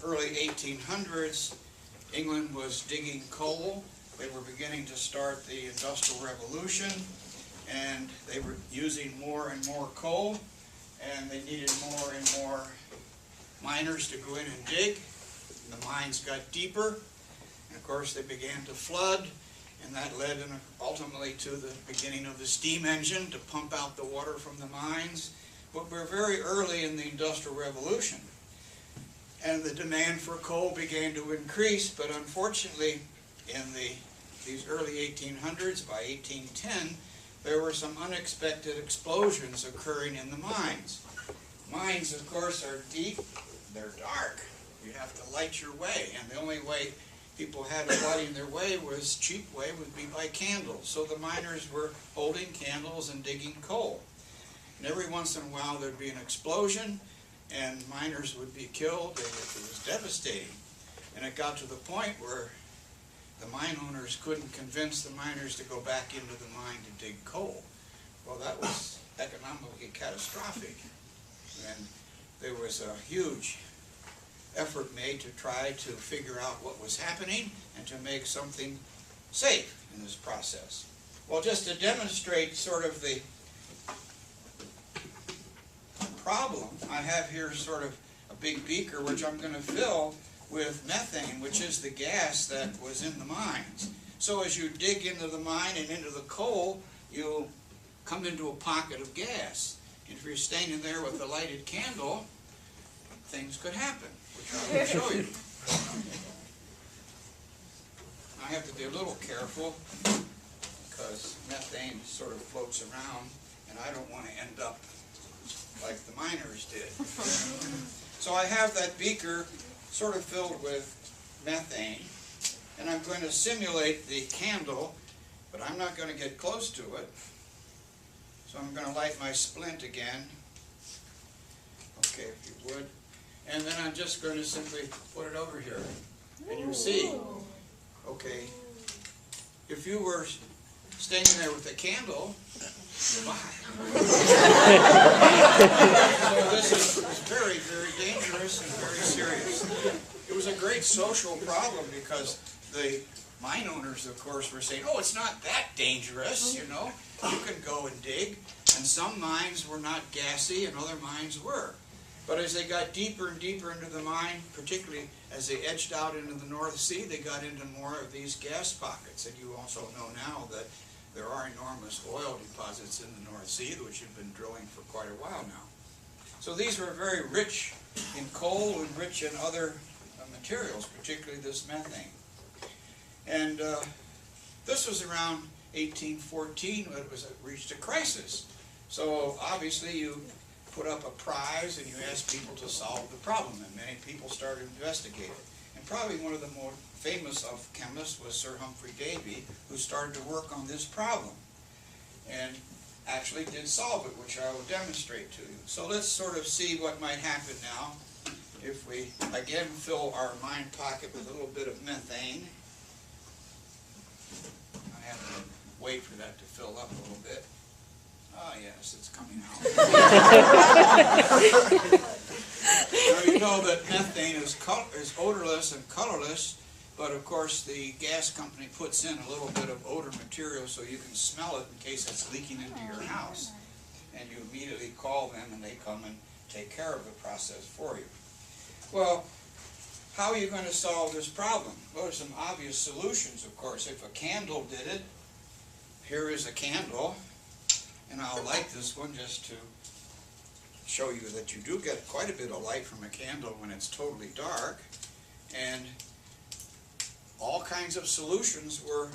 early 1800s, England was digging coal. They were beginning to start the Industrial Revolution, and they were using more and more coal, and they needed more and more miners to go in and dig. The mines got deeper, and of course they began to flood, and that led ultimately to the beginning of the steam engine to pump out the water from the mines. But we're very early in the Industrial Revolution, and the demand for coal began to increase, but unfortunately in these early 1800s, by 1810, there were some unexpected explosions occurring in the mines. Mines, of course, are deep, they're dark. You have to light your way, and the only way people had of lighting their way was cheap way would be by candles. So the miners were holding candles and digging coal. And every once in a while there'd be an explosion, and miners would be killed, and it was devastating. And it got to the point where the mine owners couldn't convince the miners to go back into the mine to dig coal. Well, that was economically catastrophic. And there was a huge effort made to try to figure out what was happening and to make something safe in this process. Well, just to demonstrate sort of the problem, I have here sort of a big beaker which I'm going to fill with methane, which is the gas that was in the mines. So as you dig into the mine and into the coal, you'll come into a pocket of gas. If you're standing there with a lighted candle, things could happen, which I will show you. I have to be a little careful because methane sort of floats around, and I don't want to end up like the miners did. So I have that beaker sort of filled with methane, and I'm going to simulate the candle, but I'm not going to get close to it. So I'm going to light my splint again. Okay, if you would. And then I'm just going to simply put it over here. And you see, okay, if you were standing there with a candle, goodbye. So this is very, very dangerous and very serious. It was a great social problem because the mine owners, of course, were saying, oh, it's not that dangerous, you know. You can go and dig. And some mines were not gassy and other mines were. But as they got deeper and deeper into the mine, particularly as they edged out into the North Sea, they got into more of these gas pockets. And you also know now that there are enormous oil deposits in the North Sea, which have been drilling for quite a while now. So these were very rich in coal and rich in other materials, particularly this methane. And this was around 1814 when it reached a crisis. So obviously you put up a prize and you asked people to solve the problem, and many people started investigating. And probably one of the more famous of chemists was Sir Humphrey Davy, who started to work on this problem and actually did solve it, which I will demonstrate to you. So let's sort of see what might happen now if we again fill our mine pocket with a little bit of methane. I have to wait for that to fill up a little bit. Ah, yes, it's coming out. Now you know that methane is odorless and colorless, but of course the gas company puts in a little bit of odor material so you can smell it in case it's leaking into your house. And you immediately call them and they come and take care of the process for you. Well, how are you going to solve this problem? Well, there's some obvious solutions, of course. If a candle did it, here is a candle. And I'll light this one just to show you that you do get quite a bit of light from a candle when it's totally dark. And all kinds of solutions were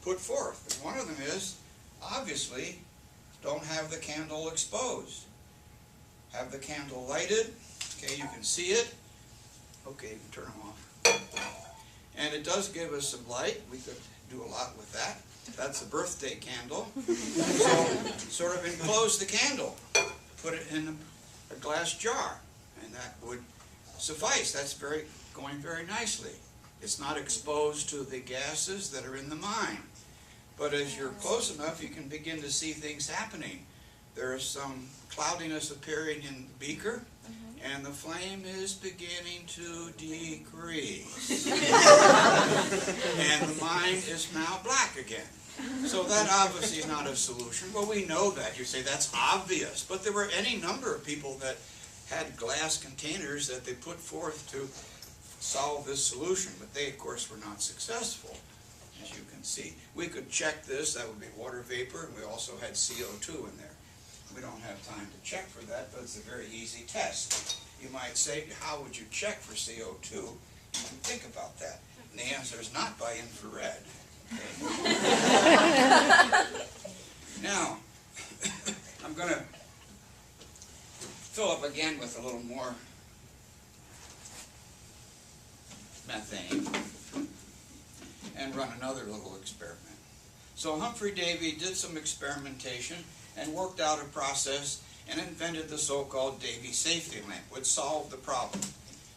put forth. And one of them is, obviously, don't have the candle exposed. Have the candle lighted. Okay, you can see it. Okay, you can turn them off. And it does give us some light. We could do a lot with that. That's a birthday candle. So sort of enclose the candle. Put it in a glass jar. And that would suffice. That's going very nicely. It's not exposed to the gases that are in the mine. But as you're close enough, you can begin to see things happening. There is some cloudiness appearing in the beaker. And the flame is beginning to decrease. And the mine is now black again. So that obviously is not a solution. Well, we know that. You say that's obvious. But there were any number of people that had glass containers that they put forth to solve this solution. But they, of course, were not successful, as you can see. We could check this. That would be water vapor. And we also had CO2 in there. We don't have time to check for that, but it's a very easy test. You might say, how would you check for CO2? You can think about that. And the answer is not by infrared. Okay? Now, I'm going to fill up again with a little more methane and run another little experiment. So Humphrey Davy did some experimentation and worked out a process and invented the so-called Davy Safety Lamp, which solved the problem.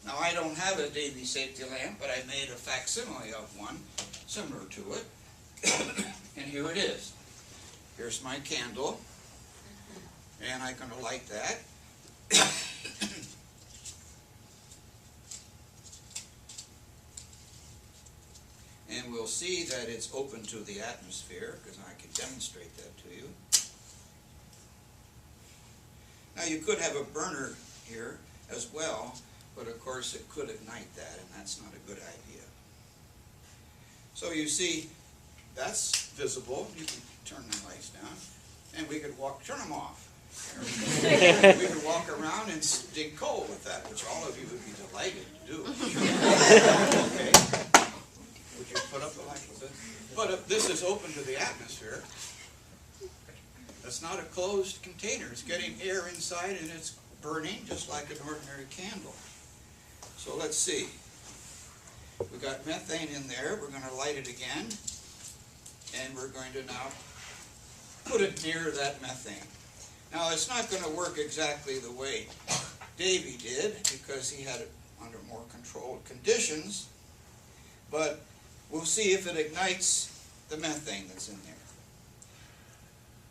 Now, I don't have a Davy Safety Lamp, but I made a facsimile of one similar to it. And here it is. Here's my candle, and I'm going to light that. And we'll see that it's open to the atmosphere, because I can demonstrate that to you. Now, you could have a burner here as well, but of course it could ignite that, and that's not a good idea. So you see, that's visible. You can turn the lights down, and we could turn them off. We could walk around and dig coal with that, which all of you would be delighted to do. Okay. Would you put up the light a bit? But if this is open to the atmosphere, it's not a closed container. It's getting air inside and it's burning just like an ordinary candle. So let's see. We've got methane in there. We're going to light it again. And we're going to now put it near that methane. Now, it's not going to work exactly the way Davy did because he had it under more controlled conditions. But we'll see if it ignites the methane that's in there.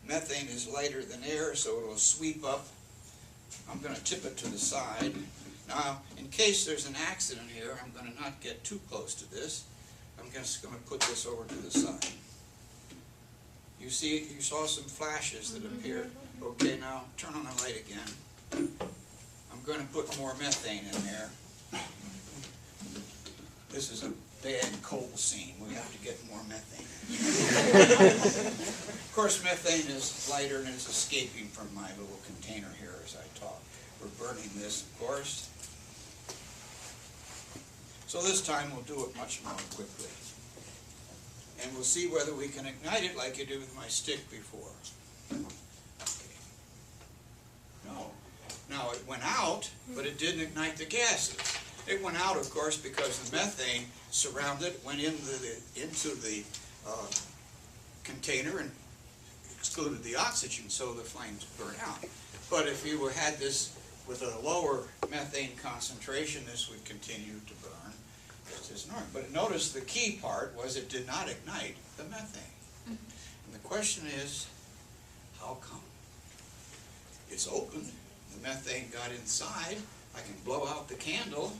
Methane is lighter than air, so it will sweep up. I'm going to tip it to the side. Now, in case there's an accident here, I'm going to not get too close to this. I'm just going to put this over to the side. You see, you saw some flashes that appeared. Okay, now turn on the light again. I'm going to put more methane in there. This is a bad coal seam. We have to get more methane. Of course, methane is lighter and is escaping from my little container here as I talk. We're burning this, of course. So this time we'll do it much more quickly. And we'll see whether we can ignite it like you did with my stick before. Okay. No. Now it went out, but it didn't ignite the gases. It went out, of course, because the methane surrounded, went into the container and excluded the oxygen, so the flames burn out. But if you had this with a lower methane concentration, this would continue to burn just as normal. But notice the key part was it did not ignite the methane. And the question is, how come? It's open, the methane got inside, I can blow out the candle,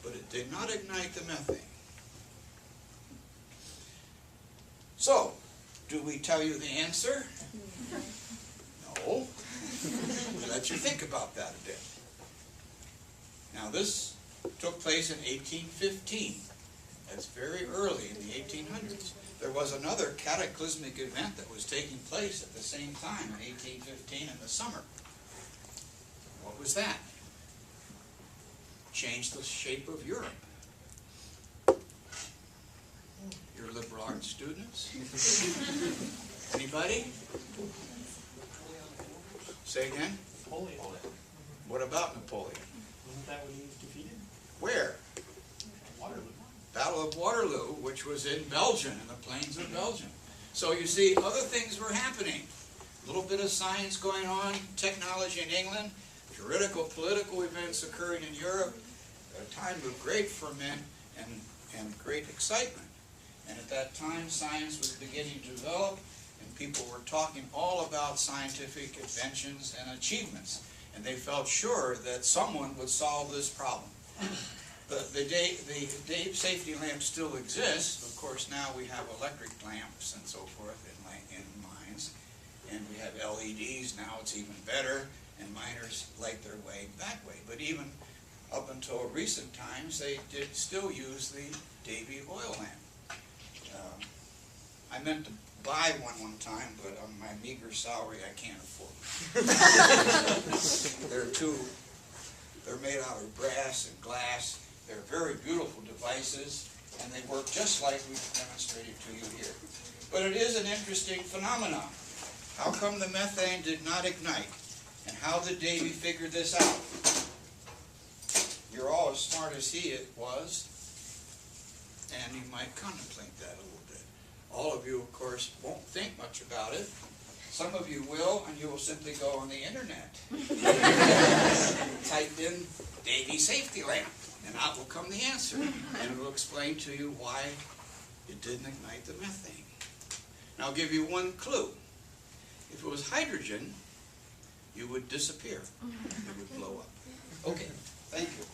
but it did not ignite the methane. So, do we tell you the answer? No. We'll let you think about that a bit. Now this took place in 1815. That's very early in the 1800s. There was another cataclysmic event that was taking place at the same time in 1815 in the summer. What was that? Changed the shape of Europe. Your liberal arts students? Anybody? Say again? Napoleon. What about Napoleon? Wasn't that when he was defeated? Where? Waterloo. Battle of Waterloo, which was in Belgium, in the plains of Belgium. So you see, other things were happening. A little bit of science going on, technology in England, juridical, political events occurring in Europe, a time of great ferment and great excitement. And at that time, science was beginning to develop, and people were talking all about scientific inventions and achievements. And they felt sure that someone would solve this problem. The Davy Safety Lamp still exists. Of course, now we have electric lamps and so forth in mines. And we have LEDs now, it's even better. And miners light their way that way. But even up until recent times, they did still use the Davy oil lamp. I meant to buy one time, but on my meager salary, I can't afford them. They're made out of brass and glass. They're very beautiful devices, and they work just like we've demonstrated to you here. But it is an interesting phenomenon. How come the methane did not ignite? And how did Davy figure this out? You're all as smart as he was, and you might contemplate that a little bit. All of you, of course, won't think much about it. Some of you will, and you will simply go on the internet. Type in Davy Safety Lamp, and out will come the answer. And it will explain to you why it didn't ignite the methane. Now I'll give you one clue. If it was hydrogen, you would disappear. It would blow up. Okay, thank you.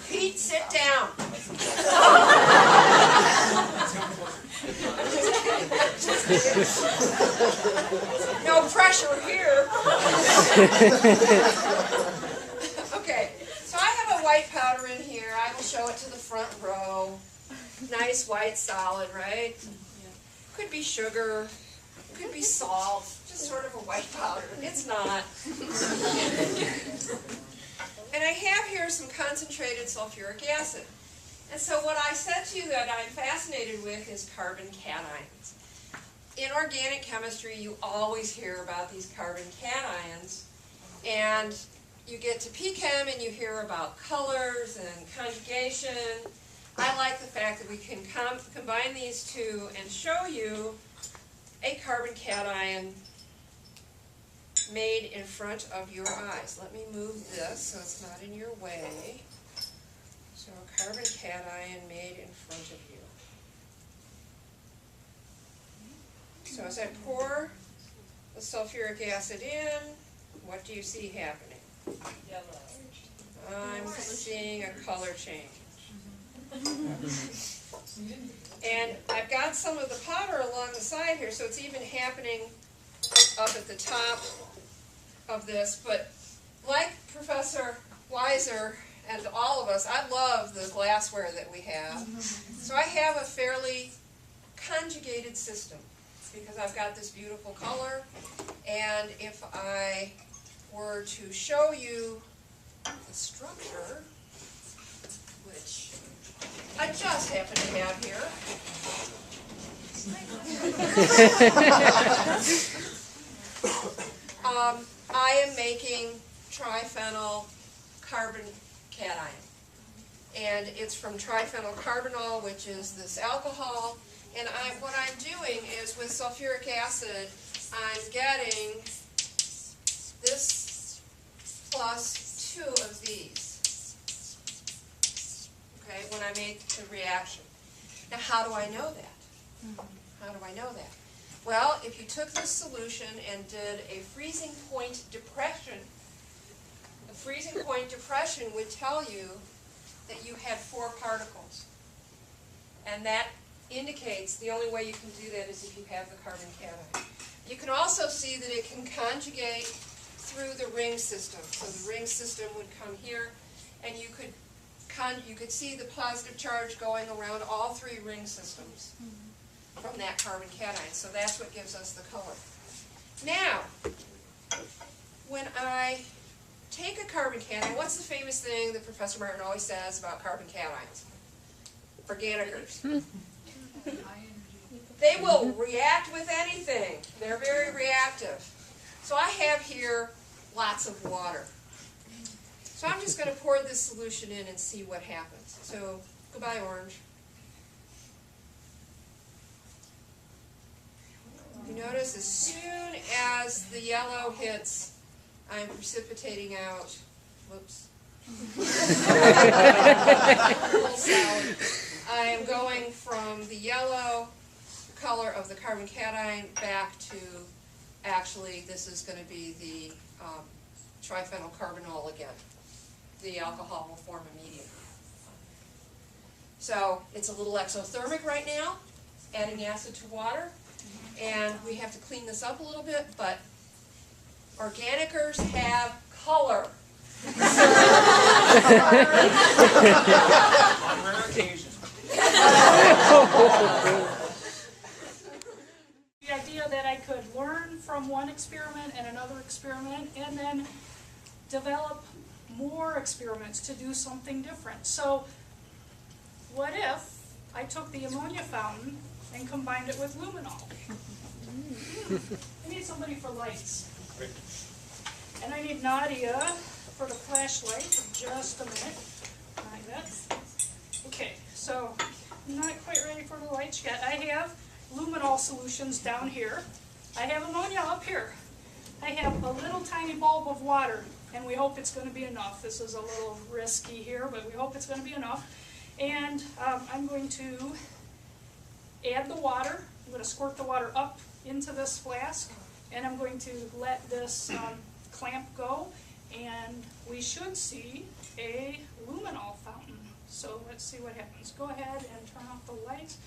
Pete, sit down. No pressure here. Okay, so I have a white powder in here. I will show it to the front row. Nice white solid, right? Could be sugar, could be salt, just sort of a white powder. It's not. And I have here some concentrated sulfuric acid. And so what I said to you that I'm fascinated with is carbon cations. In organic chemistry, you always hear about these carbon cations. And you get to P-Chem and you hear about colors and conjugation. I like the fact that we can combine these two and show you a carbon cation made in front of your eyes. Let me move this so it's not in your way. So a carbon cation made in front of you. So as I pour the sulfuric acid in, what do you see happening? Yellow. I'm seeing a color change. And I've got some of the powder along the side here, so it's even happening up at the top of this. But like Professor Weiser and all of us, I love the glassware that we have. So I have a fairly conjugated system because I've got this beautiful color. And if I were to show you the structure, which I just happen to have here. I am making triphenyl carbon cation. And it's from triphenyl carbinol, which is this alcohol. And what I'm doing is with sulfuric acid, I'm getting this plus 2 of these, okay, when I make the reaction. Now, how do I know that? How do I know that? Well, if you took this solution and did a freezing point depression, the freezing point depression would tell you that you had 4 particles. And that indicates the only way you can do that is if you have the carbon cation. You can also see that it can conjugate through the ring system. So the ring system would come here, and you could see the positive charge going around all 3 ring systems from that carbon cation. So that's what gives us the color. Now, when I take a carbon cation, what's the famous thing that Professor Martin always says about carbon cations? Organickers. They will react with anything. They're very reactive. So I have here lots of water. So I'm just going to pour this solution in and see what happens. So, goodbye orange. You notice as soon as the yellow hits, I'm precipitating out, whoops. I am going from the yellow color of the carbon cation back to, actually, this is going to be the triphenyl carbinol again. The alcohol will form immediately. So it's a little exothermic right now, adding acid to water, and we have to clean this up a little bit, but organickers have color. On rare occasions. The idea that I could learn from one experiment and another experiment and then develop more experiments to do something different. So what if I took the ammonia fountain and combined it with luminol? I need somebody for lights. Great. And I need Nadia for the flashlight for just a minute. Like that. Okay, so I'm not quite ready for the lights yet. I have luminol solutions down here. I have ammonia up here. I have a little tiny bulb of water, and we hope it's going to be enough. This is a little risky here, but we hope it's going to be enough. And I'm going to add the water. I'm going to squirt the water up into this flask, and I'm going to let this clamp go, and we should see a luminol fountain. So let's see what happens. Go ahead and turn off the lights.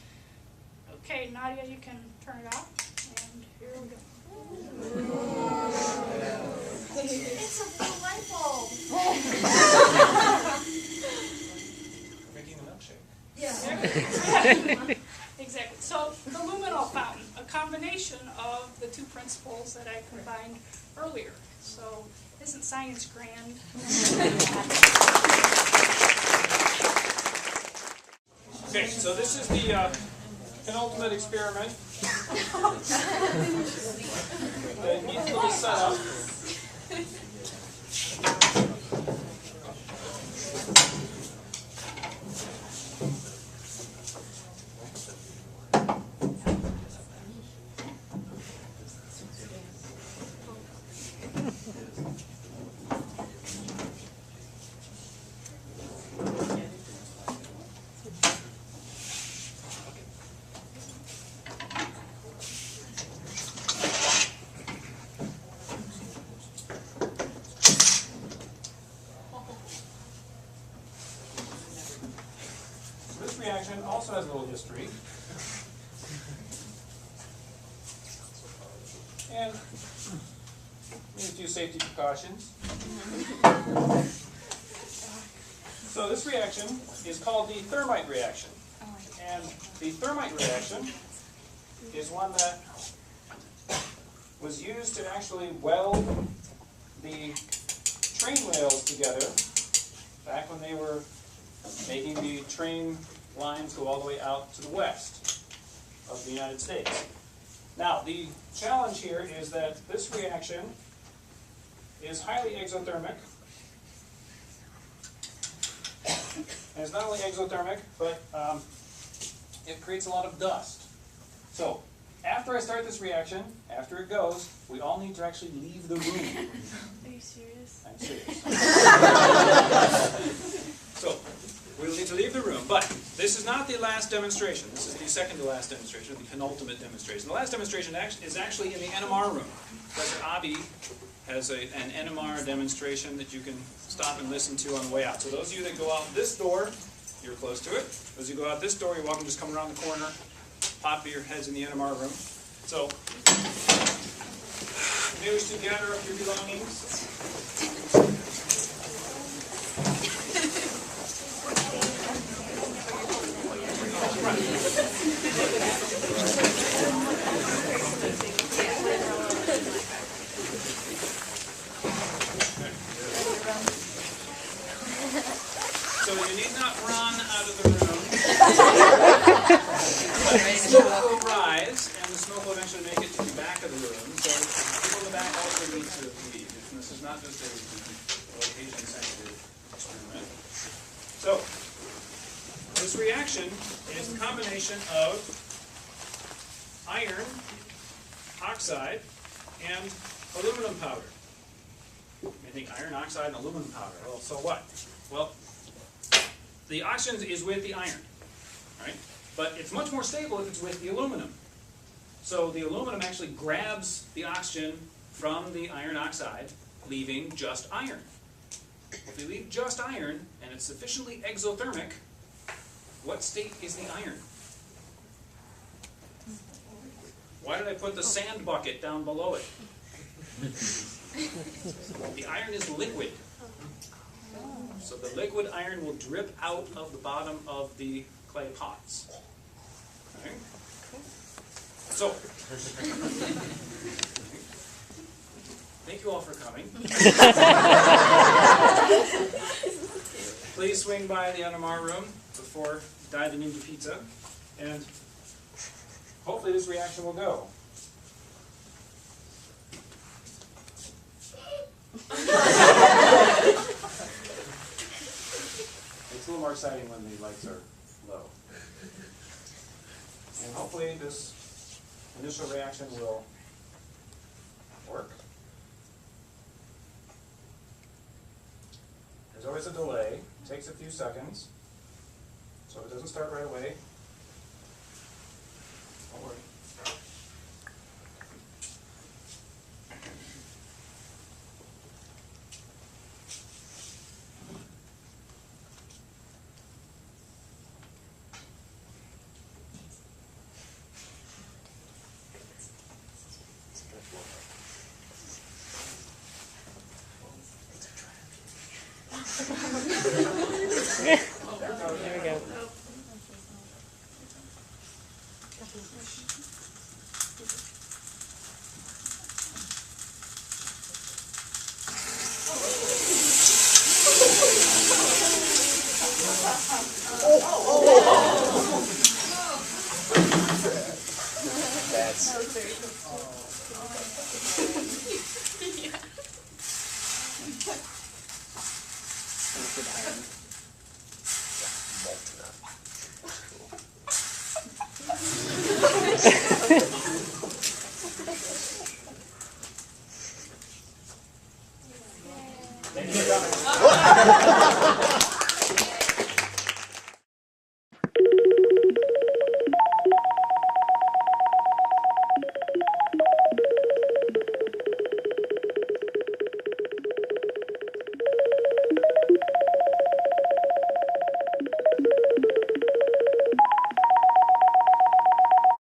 Okay, Nadia, you can turn it off, and here we go. It's a blue light bulb. Making a milkshake. Yeah. Exactly. So the luminol fountain, a combination of the 2 principles that I combined earlier. So isn't science grand? Okay, so this is the penultimate experiment. The neat little setup. reaction also has a little history. And a few safety precautions. So this reaction is called the thermite reaction. And the thermite reaction is one that was used to actually weld the train rails together back when they were making the train lines go all the way out to the west of the United States. Now, the challenge here is that this reaction is highly exothermic. And it's not only exothermic, but it creates a lot of dust. So, after I start this reaction, after it goes, we all need to actually leave the room. Are you serious? I'm serious. So, we'll need to leave the room, but this is not the last demonstration. This is the second to last demonstration, the penultimate demonstration. The last demonstration is actually in the NMR room. Professor Abi has an NMR demonstration that you can stop and listen to on the way out. So those of you that go out this door, you're close to it. Those of you go out this door, you're welcome to just come around the corner, pop your heads in the NMR room. So, you wish to gather up your belongings. So you need not run out of the room. The smoke will rise, and the smoke will eventually make it to the back of the room. So people in the back also need to leave. And this is not just a location-sensitive experiment. So this reaction is the combination of iron oxide and aluminum powder. You may think iron oxide and aluminum powder. Well, so what? Well, the oxygen is with the iron, right? But it's much more stable if it's with the aluminum. So the aluminum actually grabs the oxygen from the iron oxide, leaving just iron. If we leave just iron, and it's sufficiently exothermic, what state is the iron? Why did I put the sand bucket down below it? The iron is liquid. So the liquid iron will drip out of the bottom of the clay pots. Okay? So, thank you all for coming. Please swing by the NMR room before diving into pizza, and hopefully this reaction will go. It's a little more exciting when the lights are low. And hopefully this initial reaction will work. There's always a delay. It takes a few seconds. So it doesn't start right away. Don't worry. There we go. That's